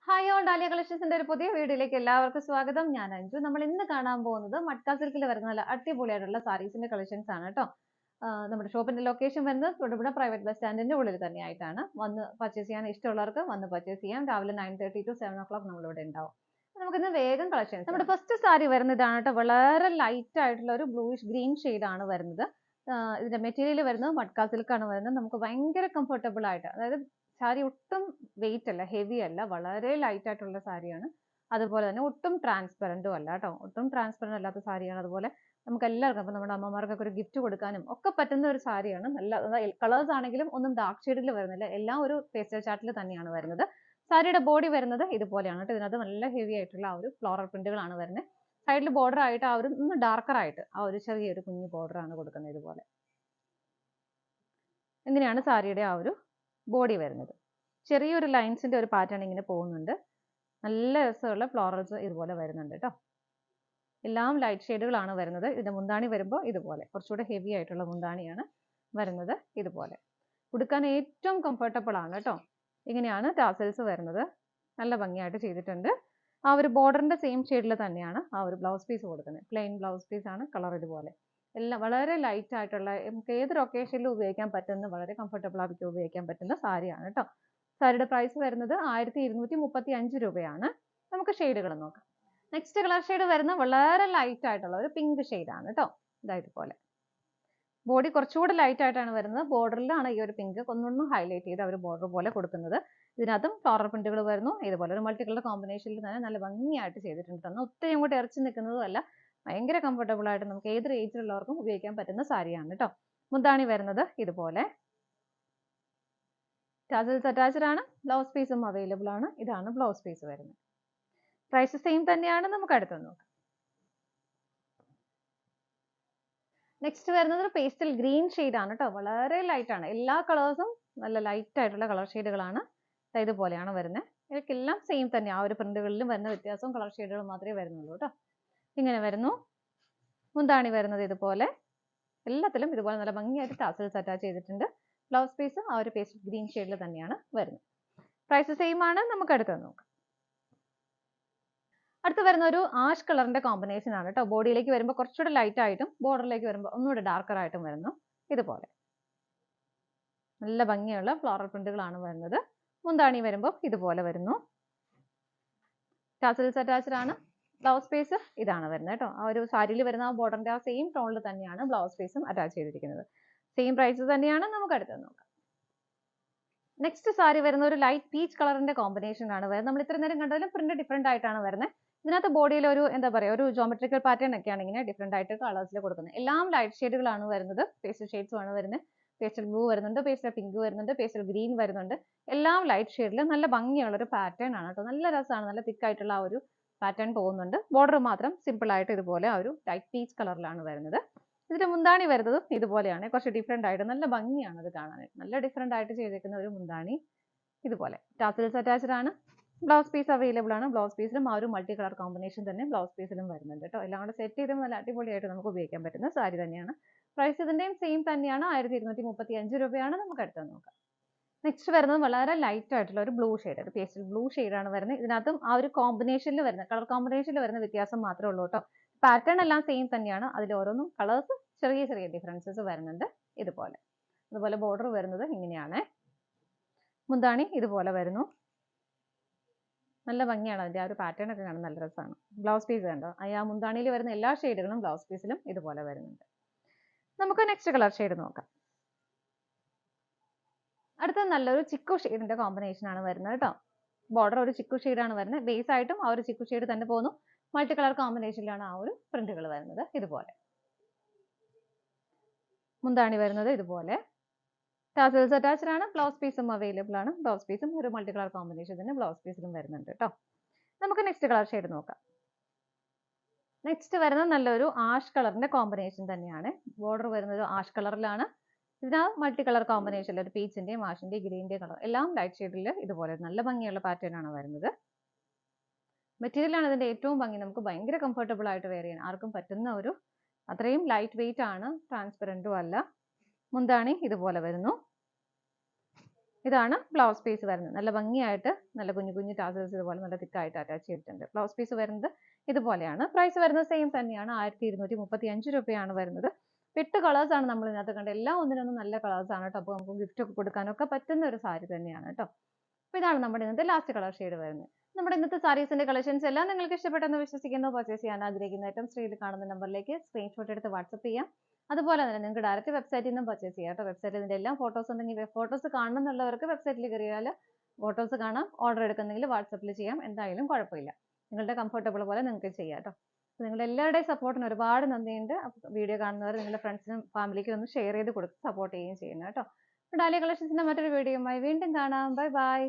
Hi all dahlia കളക്ഷൻസിന്റെ ഒരു പുതിയ വീഡിയോയിലേക്ക് എല്ലാവർക്കും സ്വാഗതം. ഞാൻ അഞ്ജു. നമ്മൾ ഇന്ന് കാണാൻ പോകുന്നത് മട്ക സിൽക്കിൽ വരുന്ന നല്ല അടിപൊളിയായിട്ടുള്ള സാരീസിന്റെ കളക്ഷൻസ് ആണ് കേട്ടോ. നമ്മുടെ ഷോപ്പിന്റെ ലൊക്കേഷൻ വരുന്നത് തൊടുപുഴ പ്രൈവറ്റ് ബസ് സ്റ്റാൻഡിന്റെ ഉള്ളിൽ തന്നെയായിട്ടാണ്. വന്ന് പർച്ചേസ് ചെയ്യാൻ ഇഷ്ടമുള്ളവർക്ക് വന്ന് പർച്ചേസ് ചെയ്യാം. രാവിലെ 9:30 to 7 o'clock നമ്മളിവിടെ ഉണ്ടാവും. നമുക്കിന്ന് വേഗം കളക്ഷൻസ്. നമ്മുടെ ഫസ്റ്റ് സാരി വരുന്നത് ഇതാണ് കേട്ടോ. വളരെ ലൈറ്റ് ആയിട്ടുള്ള ഒരു ബ്ലൂയിഷ് ഗ്രീൻ ഷെയ്ഡ് ആണ് വരുന്നത്. ഇതിന്റെ മെറ്റീരിയൽ വരുന്നത് മട്ക സിൽക്ക് ആണ് വരുന്നത്. നമുക്ക് ഭയങ്കര കംഫർട്ടബിൾ ആയിട്ട്, അതായത് സാരി ഒട്ടും വെയിറ്റ് അല്ല, ഹെവി അല്ല, വളരെ ലൈറ്റ് ആയിട്ടുള്ള സാരിയാണ്. അതുപോലെ തന്നെ ഒട്ടും ട്രാൻസ്പെറന്റും അല്ല കേട്ടോ, ഒട്ടും ട്രാൻസ്പെറന്റ് അല്ലാത്ത സാരിയാണ്. അതുപോലെ നമുക്ക് എല്ലാവർക്കും, അപ്പൊ നമ്മുടെ അമ്മമാർക്കൊക്കെ ഒരു ഗിഫ്റ്റ് കൊടുക്കാനും ഒക്കെ പറ്റുന്ന ഒരു സാരിയാണ്. നല്ല കളേഴ്സ് ആണെങ്കിലും ഒന്നും ഡാർക്ക് ഷെയ്ഡിൽ വരുന്നില്ല, എല്ലാം ഒരു പേസ്റ്റൽ ചാർട്ടിൽ തന്നെയാണ് വരുന്നത്. സാരിയുടെ ബോഡി വരുന്നത് ഇതുപോലെയാണ് കേട്ടോ. ഇതിനകത്ത് നല്ല ഹെവി ആയിട്ടുള്ള ആ ഒരു ഫ്ലോറൽ പ്രിന്റുകളാണ് വരുന്നത്. സൈഡിൽ ബോർഡർ ആയിട്ട് ആ ഒരു ഒന്ന് ഡാർക്കർ ആയിട്ട് ആ ഒരു ചെറിയൊരു കുഞ്ഞു ബോർഡർ ആണ് കൊടുക്കുന്നത് ഇതുപോലെ. ഇങ്ങനെയാണ് സാരിയുടെ ആ ഒരു ബോഡി വരുന്നത്. ചെറിയൊരു ലൈൻസിന്റെ ഒരു പാറ്റേൺ ഇങ്ങനെ പോകുന്നുണ്ട്. നല്ല രസമുള്ള ഫ്ലോറൽസ് ഇതുപോലെ വരുന്നുണ്ട് കേട്ടോ. എല്ലാം ലൈറ്റ് ഷെയ്ഡുകളാണ് വരുന്നത്. ഇതിന്റെ മുന്താണി വരുമ്പോൾ ഇതുപോലെ കുറച്ചുകൂടെ ഹെവി ആയിട്ടുള്ള മുന്താണിയാണ് വരുന്നത്. ഇതുപോലെ ഉടുക്കാൻ ഏറ്റവും കംഫർട്ടബിൾ ആണ് കേട്ടോ. ഇങ്ങനെയാണ് ടാസൽസ് വരുന്നത്. നല്ല ഭംഗിയായിട്ട് ചെയ്തിട്ടുണ്ട്. ആ ഒരു ബോർഡറിന്റെ സെയിം ഷെയ്ഡിൽ തന്നെയാണ് ആ ഒരു ബ്ലൗസ് പീസ് കൊടുക്കുന്നത്. പ്ലെയിൻ ബ്ലൗസ് പീസ് ആണ്, കളർ ഇതുപോലെ. എല്ലാം വളരെ ലൈറ്റ് ആയിട്ടുള്ള, നമുക്ക് ഏതൊരു ഒക്കേഷനിലും ഉപയോഗിക്കാൻ പറ്റുന്ന, വളരെ കംഫർട്ടബിൾ ആയിട്ട് ഉപയോഗിക്കാൻ പറ്റുന്ന സാരിയാണ് കേട്ടോ. സാരിയുടെ പ്രൈസ് വരുന്നത് 1235 രൂപയാണ്. നമുക്ക് ഷെയ്ഡുകൾ നോക്കാം. നെക്സ്റ്റ് കളർ ഷെയ്ഡ് വരുന്ന വളരെ ലൈറ്റ് ആയിട്ടുള്ള ഒരു പിങ്ക് ഷെയ്ഡാണ് കേട്ടോ. ഇതുപോലെ ബോഡി കുറച്ചുകൂടി ലൈറ്റ് ആയിട്ടാണ് വരുന്നത്. ബോർഡറിലാണ് ഈ ഒരു പിങ്ക് ഒന്നൊന്നും ഹൈലൈറ്റ് ചെയ്ത് അവർ ബോർഡർ പോലെ കൊടുക്കുന്നത്. ഇതിനകത്തും ഫ്ലോറൽ പ്രിന്റുകൾ വരുന്നു. ഇതുപോലെ ഒരു മൾട്ടി കളർ കോമ്പിനേഷനിൽ തന്നെ നല്ല ഭംഗിയായിട്ട് ചെയ്തിട്ടുണ്ട്. ഒത്തിരി അങ്ങോട്ട് ഇറച്ചി നിൽക്കുന്നതും അല്ല, ഭയങ്കര കംഫർട്ടബിൾ ആയിട്ട് നമുക്ക് ഏതൊരു ഏജിലുള്ളവർക്കും ഉപയോഗിക്കാൻ പറ്റുന്ന സാരിയാണ് കേട്ടോ. മുന്താണി വരുന്നത് ഇതുപോലെ. ടാസൽസ് അറ്റാച്ച്ഡ് ആണ്. ബ്ലൗസ് പീസും അവൈലബിൾ ആണ്. ഇതാണ് ബ്ലൗസ് പീസ് വരുന്നത്. പ്രൈസ് സെയിം തന്നെയാണ്. നമുക്ക് അടുത്ത് നോക്കാം. നെക്സ്റ്റ് വരുന്നത് ഒരു പേസ്റ്റൽ ഗ്രീൻ ഷെയ്ഡ് ആണ് കേട്ടോ. വളരെ ലൈറ്റ് ആണ്. എല്ലാ കളേഴ്സും നല്ല ലൈറ്റ് ആയിട്ടുള്ള കളർ ഷെയ്ഡുകളാണ്. ഇതുപോലെയാണ് വരുന്നത്. ഇതൊക്കെല്ലാം സെയിം തന്നെ. ആ ഒരു പ്രിന്റുകളിലും വരുന്ന വ്യത്യാസവും കളർ ഷെയ്ഡുകളും മാത്രമേ വരുന്നുള്ളൂ കേട്ടോ. ഇങ്ങനെ വരുന്നു. മുന്താണി വരുന്നത് ഇതുപോലെ. എല്ലാത്തിലും ഇതുപോലെ നല്ല ഭംഗിയായിട്ട് ടാസൽസ് അറ്റാച്ച് ചെയ്തിട്ടുണ്ട്. ബ്ലൗസ് പീസ് ആ ഒരു പേസ്റ്റൽ ഗ്രീൻ ഷെയ്ഡിൽ തന്നെയാണ് വരുന്നത്. പ്രൈസ് സെയിം ആണ്. നമുക്ക് അടുത്ത് നോക്കാം. അടുത്ത് വരുന്ന ഒരു ആഷ് കളറിന്റെ കോമ്പിനേഷൻ ആണ് കേട്ടോ. ബോഡിയിലേക്ക് വരുമ്പോൾ കുറച്ചുകൂടെ ലൈറ്റ് ആയിട്ടും ബോർഡറിലേക്ക് വരുമ്പോൾ ഒന്നുകൂടെ ഡാർക്കർ ആയിട്ടും വരുന്നു. ഇതുപോലെ നല്ല ഭംഗിയുള്ള ഫ്ലോറൽ പ്രിന്റുകളാണ് വരുന്നത്. മുന്താണി വരുമ്പോൾ ഇതുപോലെ വരുന്നു. ടാസൽസ് അറ്റാച്ച്ഡ് ആണ്. ബ്ലൗസ് പീസ് ഇതാണ് വരുന്നത് കേട്ടോ. ആ ഒരു സാരിയിൽ വരുന്ന ആ ബോർഡറിന്റെ ആ സെയിം ടോണിൽ തന്നെയാണ് ബ്ലൗസ് പീസും അറ്റാച്ച് ചെയ്തിരിക്കുന്നത്. സെയിം പ്രൈസ് തന്നെയാണ്. നമുക്ക് അടുത്ത് നോക്കാം. നെക്സ്റ്റ് സാരി വരുന്ന ഒരു ലൈറ്റ് പീച്ച് കളറിന്റെ കോമ്പിനേഷൻ ആണ് വരുന്നത്. നമ്മൾ ഇത്ര നേരം കണ്ടതിലും പ്രിന്റ് ഡിഫറെന്റ് ആയിട്ടാണ് വരുന്നത്. ഇതിനകത്ത് ബോഡിയിൽ ഒരു എന്താ പറയുക, ഒരു ജോമെട്രിക്കൽ പാറ്റേൺ ഒക്കെയാണ് ഇങ്ങനെ ഡിഫറെന്റ് ആയിട്ട് കളേഴ്സിൽ കൊടുക്കുന്നത്. എല്ലാം ലൈറ്റ് ഷെയ്ഡുകളാണ് വരുന്നത്. പേസ്റ്റൽ ഷെയ്ഡ്സും ആണ് വരുന്നത്. പേസ്റ്റൽ ബ്ലൂ വരുന്നുണ്ട്, പേസ്റ്റൽ പിങ്ക് വരുന്നുണ്ട്, പേസ്റ്റൽ ഗ്രീൻ വരുന്നുണ്ട്. എല്ലാം ലൈറ്റ് ഷെയ്ഡിൽ നല്ല ഭംഗിയുള്ള ഒരു പാറ്റേൺ ആണ് കേട്ടോ. നല്ല രസമാണ്. നല്ല തിക്ക് ആയിട്ടുള്ള ആ ഒരു പാറ്റേൺ പോകുന്നുണ്ട്. ബോർഡർ മാത്രം സിമ്പിൾ ആയിട്ട് ഇതുപോലെ ആ ഒരു ലൈറ്റ് പീച്ച് കളറിലാണ് വരുന്നത്. ഇതിന്റെ മുന്താണി വരുന്നത് ഇതുപോലെയാണ്. കുറച്ച് ഡിഫറെന്റ് ആയിട്ട് നല്ല ഭംഗിയാണ് അത് കാണാനായിട്ട്. നല്ല ഡിഫറെന്റ് ആയിട്ട് ചെയ്തേക്കുന്ന ഒരു മുന്താണി ഇതുപോലെ. ടാസൽസ് അറ്റാച്ച്ഡ് ആണ്. ബ്ലൗസ് പീസ് അവൈലബിൾ ആണ്. ബ്ലൗസ് പീസിലും ആ ഒരു മൾട്ടി കളർ കോമ്പിനേഷൻ തന്നെ ബ്ലൗസ് പീസിലും വരുന്നുണ്ട് കേട്ടോ. എല്ലാം കൂടെ സെറ്റ് ചെയ്ത് നല്ല അടിപൊളിയായിട്ട് നമുക്ക് ഉപയോഗിക്കാൻ പറ്റുന്ന സാരി തന്നെയാണ്. പ്രൈസ് ഇതിന്റെയും സെയിം തന്നെയാണ്. 1235 രൂപയാണ്. നമുക്ക് അടുത്ത് നോക്കാം. നെക്സ്റ്റ് വരുന്നത് വളരെ ലൈറ്റ് ആയിട്ടുള്ള ഒരു ബ്ലൂ ഷെയ്ഡ്, ഒരു പേസ്റ്റൽ ബ്ലൂ ആണ് വരുന്നത്. ഇതിനകത്തും ആ ഒരു കോമ്പിനേഷനിൽ വരുന്ന കളർ കോമ്പിനേഷനിൽ വരുന്ന വ്യത്യാസം മാത്രമേ ഉള്ളൂ കേട്ടോ. പാറ്റേൺ എല്ലാം സെയിം തന്നെയാണ്. അതിൽ ഓരോന്നും കളേഴ്സ് ചെറിയ ചെറിയ ഡിഫറൻസസ് വരുന്നുണ്ട്. ഇതുപോലെ അതുപോലെ ബോർഡർ വരുന്നത് ഇങ്ങനെയാണ്. മുന്താണി ഇതുപോലെ വരുന്നു. നല്ല ഭംഗിയാണ്. അതിന്റെ ആ ഒരു പാറ്റേൺ ഒക്കെ കാണാൻ നല്ല രസമാണ്. ബ്ലൗസ് പീസ് കണ്ടോ, ആ മുന്താണിയിൽ വരുന്ന എല്ലാ ഷെയ്ഡുകളും ബ്ലൗസ് പീസിലും ഇതുപോലെ വരുന്നുണ്ട്. നമുക്ക് നെക്സ്റ്റ് കളർ ഷെയ്ഡ് നോക്കാം. അടുത്ത നല്ലൊരു ചിക്കു ഷെയ്ഡിന്റെ കോമ്പിനേഷൻ ആണ് വരുന്നത് കേട്ടോ. ബോർഡർ ഒരു ചിക്കു ഷെയ്ഡാണ് വരുന്നത്. ബേസ് ആയിട്ടും ആ ഒരു ചിക്കു ഷെയ്ഡ് തന്നെ പോകുന്നു. മൾട്ടി കളർ കോമ്പിനേഷനിലാണ് ആ ഒരു പ്രിന്റുകൾ വരുന്നത്. ഇതുപോലെ മുന്താണി വരുന്നത് ഇതുപോലെ. ടാസൽസ് അറ്റാച്ച്ഡ് ആണ്. ബ്ലൗസ് പീസും അവൈലബിൾ ആണ്. ബ്ലൗസ് പീസും ഒരു മൾട്ടി കളർ കോമ്പിനേഷൻ തന്നെ ബ്ലൗസ് പീസിലും വരുന്നുണ്ട് കേട്ടോ. നമുക്ക് നെക്സ്റ്റ് കളർ ഷെയ്ഡ് നോക്കാം. നെക്സ്റ്റ് വരുന്നത് നല്ലൊരു ആഷ് കളറിന്റെ കോമ്പിനേഷൻ തന്നെയാണ്. ബോർഡർ വരുന്നത് ആഷ് കളറിലാണ്. ഇതിന് മൾട്ടി കളർ കോമ്പിനേഷനിൽ ഒരു പീച്ചിന്റെയും ആഷിന്റെയും ഗ്രീനിന്റെയും കളർ എല്ലാം ലൈറ്റ് ഷെയ്ഡിൽ ഇതുപോലെ നല്ല ഭംഗിയുള്ള പാറ്റേൺ ആണ് വരുന്നത്. മെറ്റീരിയൽ ആണ് ഇതിന്റെ ഏറ്റവും ഭംഗി. നമുക്ക് ഭയങ്കര കംഫർട്ടബിൾ ആയിട്ട് വെയർ ചെയ്യാൻ ആർക്കും പറ്റുന്ന ഒരു, അത്രയും ലൈറ്റ് വെയിറ്റ് ആണ്, ട്രാൻസ്പെറന്റും അല്ല. മുന്താണി ഇതുപോലെ വരുന്നു. ഇതാണ് ബ്ലൗസ് പീസ് വരുന്നത്. നല്ല ഭംഗിയായിട്ട് നല്ല കുഞ്ഞു കുഞ്ഞു ടാസൽസ് ഇതുപോലെ നല്ല തിക്കായിട്ട് അറ്റാച്ച് ചെയ്തിട്ടുണ്ട്. ബ്ലൗസ് പീസ് വരുന്നത് ഇതുപോലെയാണ്. പ്രൈസ് വരുന്നത് സെയിം തന്നെയാണ്. 1235 രൂപയാണ് വരുന്നത്. 8 കളേഴ്സ് ആണ് നമ്മൾ ഇതിനകത്ത് കണ്ടത്. എല്ലാം ഒന്നിനൊന്നും നല്ല കളേഴ്സ് ആണ് കേട്ടോ. അപ്പോൾ നമുക്ക് ഗിഫ്റ്റ് ഒക്കെ കൊടുക്കാനൊക്കെ പറ്റുന്ന ഒരു സാരി തന്നെയാണ് കേട്ടോ. അപ്പോൾ ഇതാണ് നമ്മുടെ ഇന്നത്തെ ലാസ്റ്റ് കളർ ഷെയ്ഡ് വരുന്നത്. നമ്മുടെ ഇന്നത്തെ സാരീസിന്റെ കളക്ഷൻസ് എല്ലാം നിങ്ങൾക്ക് ഇഷ്ടപ്പെട്ടെന്ന് വിശ്വസിക്കുന്നു. പർച്ചേസ് ചെയ്യാൻ ആഗ്രഹിക്കുന്ന ഐറ്റം സ്ക്രീനിൽ കാണുന്ന നമ്പറിലേക്ക് സ്ക്രീൻഷോട്ട് എടുത്ത് വാട്സപ്പ് ചെയ്യാം. അതുപോലെ തന്നെ നിങ്ങൾക്ക് ഡയറക്റ്റ് വെബ്സൈറ്റിൽ നിന്നും പർച്ചേസ് ചെയ്യാം കേട്ടോ. വെബ്സൈറ്റിൽ ഇതിന്റെ എല്ലാം ഫോട്ടോസ് ഉണ്ടെങ്കിൽ ഫോട്ടോസ് കാണണം എന്നുള്ളവർക്ക് വെബ്സൈറ്റിൽ കയറിയാൽ ഫോട്ടോസ് കാണാം. ഓർഡർ എടുക്കുന്നെങ്കിൽ വാട്സപ്പിൽ ചെയ്യാം. എന്തായാലും കുഴപ്പമില്ല. നിങ്ങളുടെ കംഫർട്ടബിൾ പോലെ നിങ്ങൾക്ക് ചെയ്യാം കേട്ടോ. അപ്പോൾ നിങ്ങളുടെ എല്ലാവരുടെയും സപ്പോർട്ടിന് ഒരുപാട് നന്ദിയുണ്ട്. വീഡിയോ കാണുന്നവർ നിങ്ങളുടെ ഫ്രണ്ട്സിനും ഫാമിലിക്കും ഒന്ന് ഷെയർ ചെയ്ത് കൊടുത്ത് സപ്പോർട്ട് ചെയ്യുകയും ചെയ്യുന്നു കേട്ടോ. ഡാലിയ കളക്ഷൻസിന്റെ മറ്റൊരു വീഡിയോയുമായി വീണ്ടും കാണാം. Bye bye.